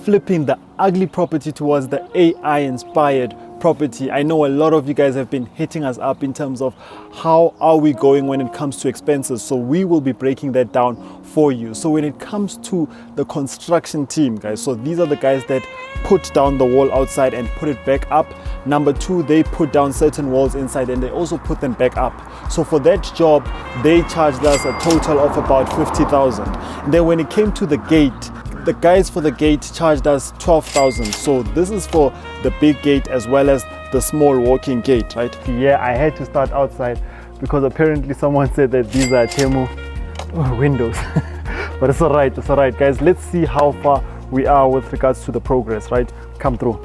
flipping the ugly property towards the AI inspired property. I know a lot of you guys have been hitting us up in terms of how are we going when it comes to expenses. So we will be breaking that down for you. So when it comes to the construction team, guys, so these are the guys that put down the wall outside and put it back up. Number two, they put down certain walls inside and they also put them back up. So for that job, they charged us a total of about 50,000. Then when it came to the gate, the guys for the gate charged us 12,000. So this is for the big gate as well as the small walking gate, right? Yeah, I had to start outside because apparently someone said that these are Temu windows. But it's all right, guys. Let's see how far we are with regards to the progress, right? Come through.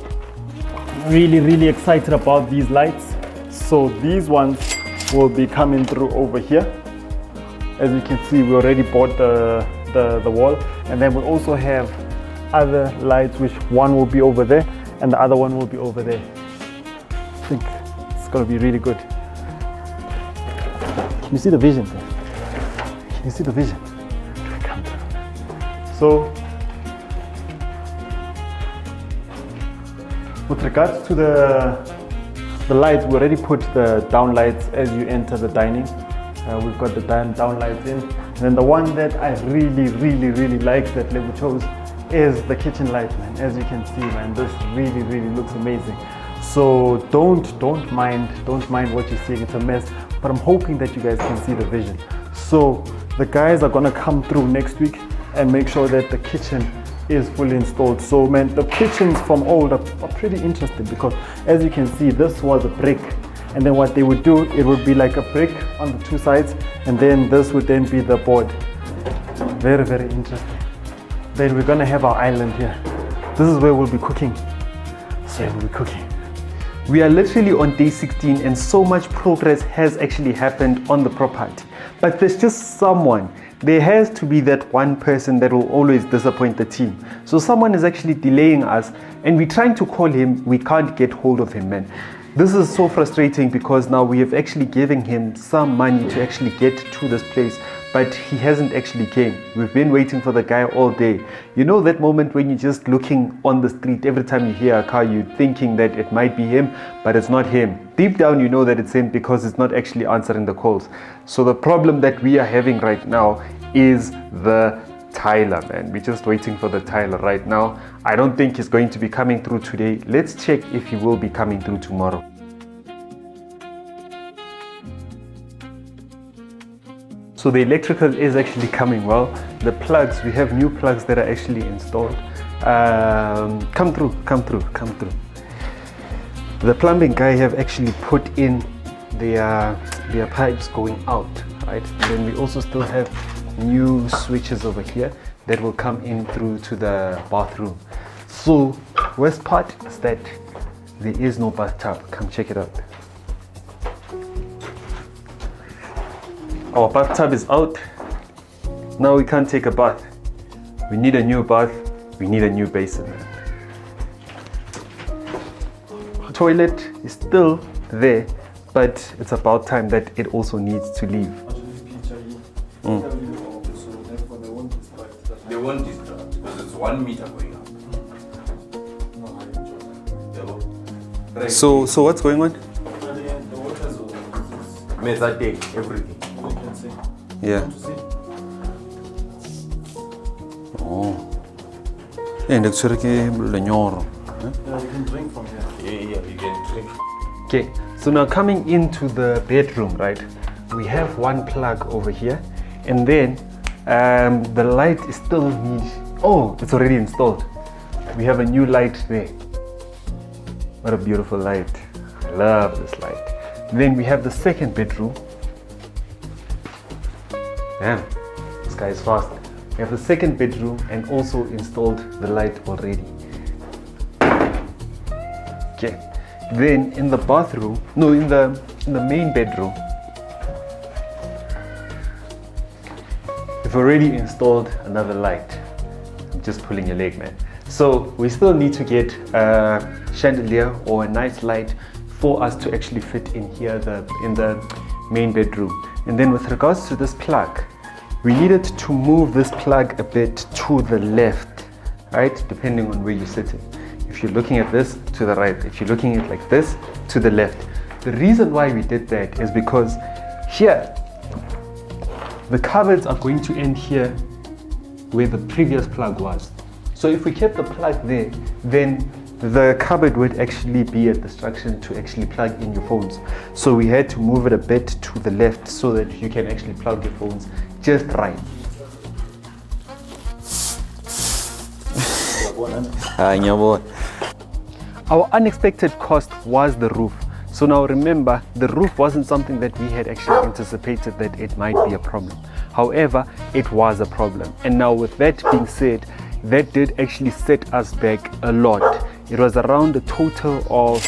Really excited about these lights. So these ones will be coming through over here. As you can see, we already bought the wall, and then we also have other lights, which one will be over there and the other one will be over there. I think it's gonna be really good. Can you see the vision there? Can you see the vision? Come through. So with regards to the lights, we already put the down lights as you enter the dining. We've got the down lights in. And then the one that I really like that Lebu chose is the kitchen light, man. As you can see, man, this really looks amazing. So don't mind what you're seeing. It's a mess, but I'm hoping that you guys can see the vision. So the guys are gonna come through next week and make sure that the kitchen is fully installed. So man, the kitchens from old are pretty interesting because as you can see, this was a brick. And then what they would do, it would be like a brick on the two sides, and then this would then be the board. Very interesting. Then we're gonna have our island here. This is where we'll be cooking. So we'll be cooking. We are literally on day 16 and so much progress has actually happened on the property. But there's just someone. There has to be that one person that will always disappoint the team. So someone is actually delaying us and we're trying to call him, we can't get hold of him, man. This is so frustrating because now we have actually given him some money to actually get to this place, but he hasn't actually came. We've been waiting for the guy all day. You know that moment when you're just looking on the street, every time you hear a car, you're thinking that it might be him, but it's not him. Deep down, you know that it's him because it's not actually answering the calls. So the problem that we are having right now is the Tyler, man. We're just waiting for the Tyler right now. I don't think he's going to be coming through today. Let's check if he will be coming through tomorrow. So the electrical is actually coming well. The plugs, we have new plugs that are actually installed. Come through. The plumbing guy have actually put in their pipes going out, right? And then we also still have new switches over here that will come in through to the bathroom. So worst part is that there is no bathtub. Come check it out. Our bathtub is out. Now we can't take a bath. We need a new bath. We need a new basin. Toilet is still there, but it's about time that it also needs to leave. They won't distract because it's 1 meter going up. So what's going on? The water take everything. Yeah. Oh. And it's Yeah, you can drink from here. Yeah, you can drink. Okay, so now coming into the bedroom, right? We have one plug over here, and then the light is still needs. Oh, it's already installed. We have a new light there. What a beautiful light. I love this light. Then we have the second bedroom. Damn, this guy is fast. We have the second bedroom and also installed the light already. Okay. Then in the bathroom, no, in the main bedroom, we've already installed another light. I'm just pulling your leg, man. So we still need to get a chandelier or a nice light for us to actually fit in here in the main bedroom. And then with regards to this plug, we needed to move this plug a bit to the left, right? Depending on where you're sitting. If you're looking at this, to the right. If you're looking at it like this, to the left. The reason why we did that is because here, the cupboards are going to end here where the previous plug was. So if we kept the plug there, then the cupboard would actually be a distraction to actually plug in your phones. So we had to move it a bit to the left so that you can actually plug your phones just right. Our unexpected cost was the roof. So now remember, the roof wasn't something that we had actually anticipated that it might be a problem. However, it was a problem. And now with that being said, that did actually set us back a lot. It was around a total of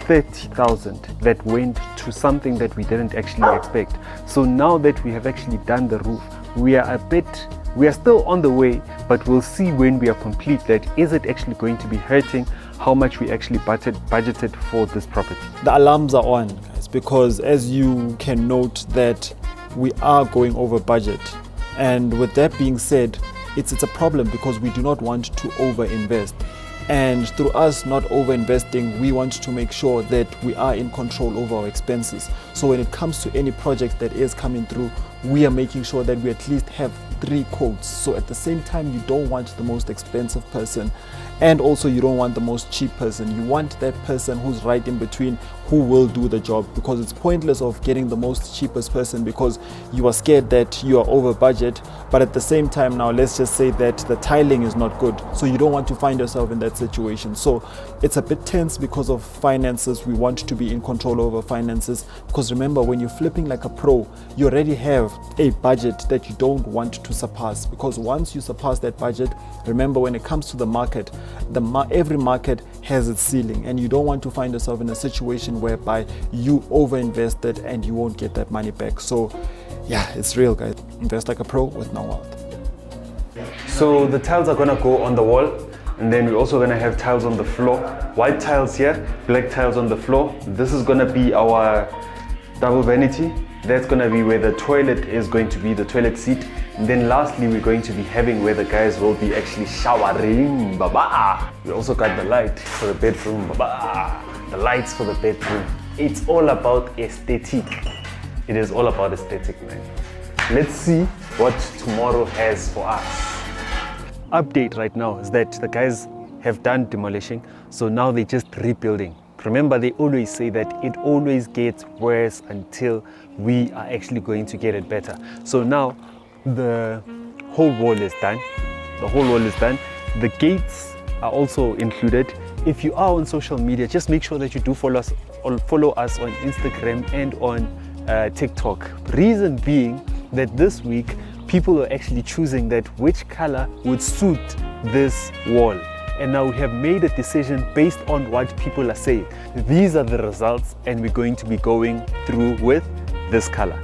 30,000 that went to something that we didn't actually expect. So now that we have actually done the roof, we are still on the way, but we'll see when we are complete that is it actually going to be hurting how much we actually budgeted for this property. The alarms are on, guys, because as you can note that we are going over budget. And with that being said, it's a problem because we do not want to over-invest. And through us not over-investing, we want to make sure that we are in control over our expenses. So when it comes to any project that is coming through, we are making sure that we at least have 3 quotes. So at the same time, you don't want the most expensive person, and also you don't want the most cheap person. You want that person who's right in between, who will do the job, because it's pointless of getting the most cheapest person because you are scared that you are over budget. But at the same time, now let's just say that the tiling is not good, so you don't want to find yourself in that situation. So it's a bit tense because of finances. We want to be in control over finances, because remember, when you're flipping like a pro, you already have a budget that you don't want to surpass, because once you surpass that budget, remember, when it comes to the market, every market has its ceiling, and you don't want to find yourself in a situation whereby you over invested and you won't get that money back. So yeah, it's real, guys. Invest like a pro with no wealth. So the tiles are gonna go on the wall, and then we're also gonna have tiles on the floor. White tiles here, black tiles on the floor. This is gonna be our double vanity. That's gonna be where the toilet is going to be, the toilet seat. And then lastly, we're going to be having where the guys will be actually showering. Baba! We also got the light for the bedroom. Baba! The lights for the bedroom. It's all about aesthetic. It is all about aesthetic, man. Let's see what tomorrow has for us. Update right now is that the guys have done demolishing, so now they're just rebuilding. Remember, they always say that it always gets worse until we are actually going to get it better. So now the whole wall is done. The whole wall is done. The gates are also included. If you are on social media, just make sure that you do follow us on Instagram and on TikTok. Reason being that this week people are actually choosing that which color would suit this wall. And now we have made a decision based on what people are saying. These are the results, and we're going to be going through with this color.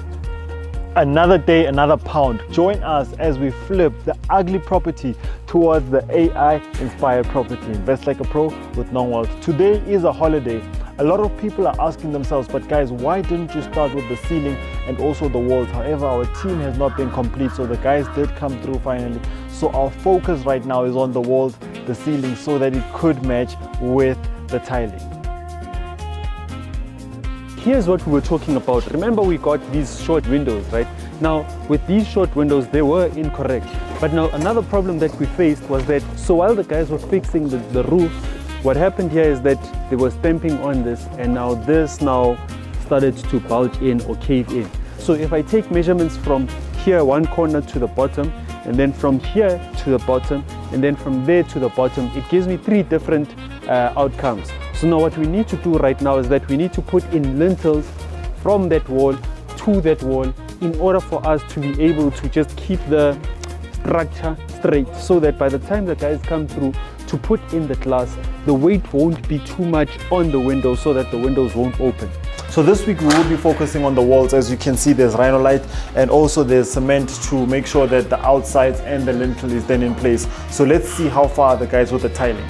Another day, another pound. Join us as we flip the ugly property towards the AI-inspired property. Invest like a pro with no wealth. Today is a holiday. A lot of people are asking themselves, but guys, why didn't you start with the ceiling and also the walls? However, our team has not been complete, so the guys did come through finally. So our focus right now is on the walls, the ceiling, so that it could match with the tiling. Here's what we were talking about. Remember, we got these short windows, right? Now, with these short windows, they were incorrect. But now another problem that we faced was that, so while the guys were fixing the roof, what happened here is that they were stamping on this, and now this started to bulge in or cave in. So if I take measurements from here, one corner to the bottom, and then from here to the bottom, and then from there to the bottom, it gives me 3 different outcomes. So now what we need to do right now is that we need to put in lintels from that wall to that wall in order for us to be able to just keep the structure straight, so that by the time the guys come through to put in the glass, the weight won't be too much on the windows, so that the windows won't open. So this week we will be focusing on the walls. As you can see, there's rhinolite, and also there's cement to make sure that the outsides and the lintel is then in place. So let's see how far the guys with the tiling.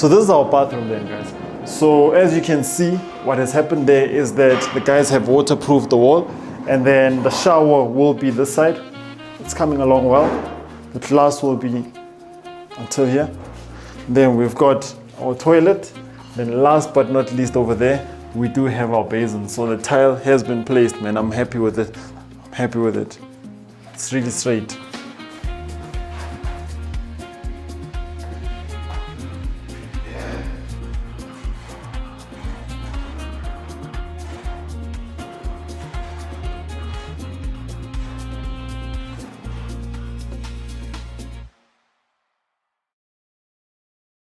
So this is our bathroom then, guys. So as you can see, what has happened there is that the guys have waterproofed the wall, and then the shower will be this side. It's coming along well. The glass will be until here. Then we've got our toilet. Then last but not least over there, we do have our basin. So the tile has been placed, man. I'm happy with it. I'm happy with it. It's really straight.